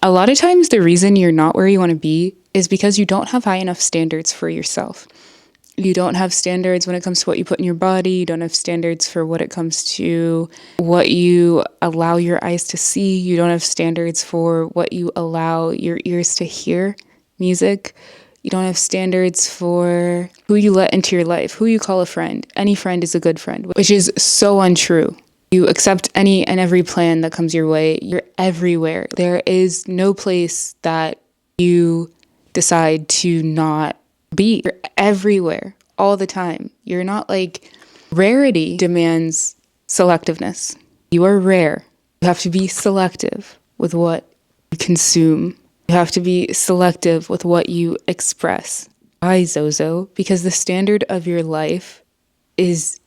A lot of times the reason you're not where you want to be is because you don't have high enough standards for yourself. You don't have standards when it comes to what you put in your body. You don't have standards for what it comes to what you allow your eyes to see. You don't have standards for what you allow your ears to hear, music. You don't have standards for who you let into your life, who you call a friend. Any friend is a good friend, which is so untrue. You accept any and every plan that comes your way. You're everywhere. There is no place that you decide to not be. You're everywhere all the time. You're not like rarity demands selectiveness. You are rare. You have to be selective with what you consume. You have to be selective with what you express. Why, Zozo? Because the standard of your life is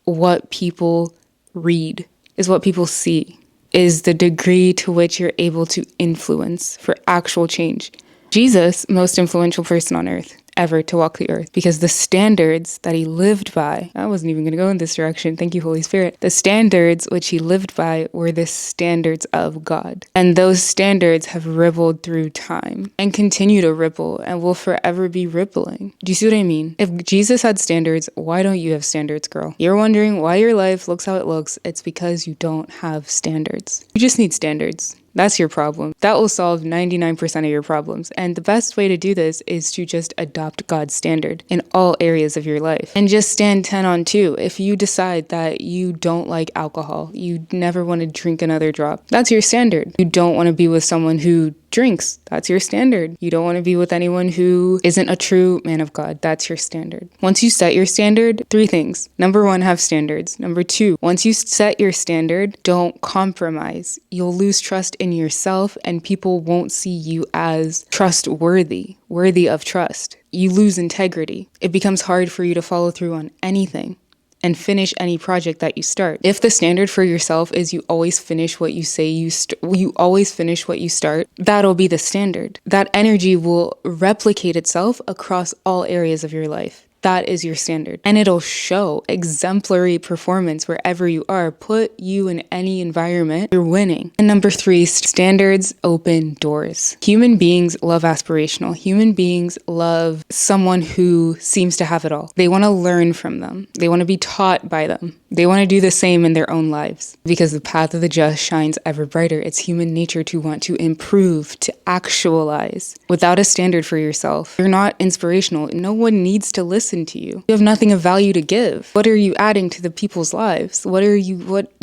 what people read, is what people see, is the degree to which you're able to influence for actual change. Jesus, most influential person on earth ever to walk the earth, because the standards that he lived by, I wasn't even going to go in this direction, thank you, Holy Spirit. The standards which he lived by were the standards of God. And those standards have rippled through time and continue to ripple and will forever be rippling. Do you see what I mean? If Jesus had standards, why don't you have standards, girl? You're wondering why your life looks how it looks. It's because you don't have standards. You just need standards. That's your problem. That will solve 99% of your problems. And the best way to do this is to just adopt God's standard in all areas of your life. And just stand 10 on 2. If you decide that you don't like alcohol, you never want to drink another drop, that's your standard. You don't want to be with someone who drinks, that's your standard. You don't want to be with anyone who isn't a true man of God, that's your standard. Once you set your standard, 3 things. Number 1, have standards. Number 2, once you set your standard, don't compromise. You'll lose trust in yourself and people won't see you as trustworthy, worthy of trust. You lose integrity. It becomes hard for you to follow through on anything and finish any project that you start. If the standard for yourself is you always finish what you say you always finish what you start, that'll be the standard. That energy will replicate itself across all areas of your life. That is your standard. And it'll show exemplary performance wherever you are. Put you in any environment, you're winning. And number 3, standards open doors. Human beings love aspirational. Human beings love someone who seems to have it all. They want to learn from them. They want to be taught by them. They want to do the same in their own lives because the path of the just shines ever brighter. It's human nature to want to improve, to actualize. Without a standard for yourself, you're not inspirational. No one needs to listen to you. You have nothing of value to give. What are you adding to the people's lives? You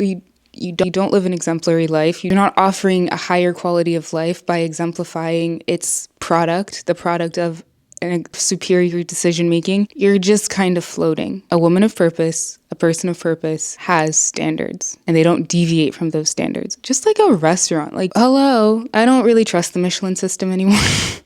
don't live an exemplary life. You're not offering a higher quality of life by exemplifying its product, the product of a superior decision making. You're just kind of floating. A woman of purpose, a person of purpose has standards and they don't deviate from those standards. Just like a restaurant. Like, hello, I don't really trust the Michelin system anymore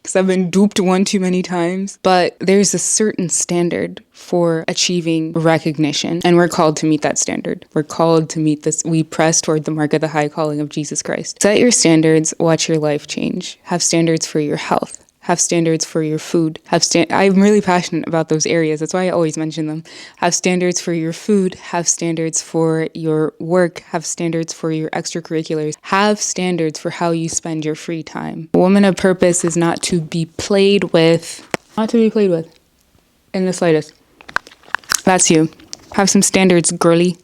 because I've been duped one too many times. But there's a certain standard for achieving recognition and we're called to meet that standard. We're called to meet this. We press toward the mark of the high calling of Jesus Christ. Set your standards, watch your life change. Have standards for your health. Have standards for your food. I'm really passionate about those areas. That's why I always mention them. Have standards for your food. Have standards for your work. Have standards for your extracurriculars. Have standards for how you spend your free time. A woman of purpose is not to be played with. Not to be played with. In the slightest. That's you. Have some standards, girly.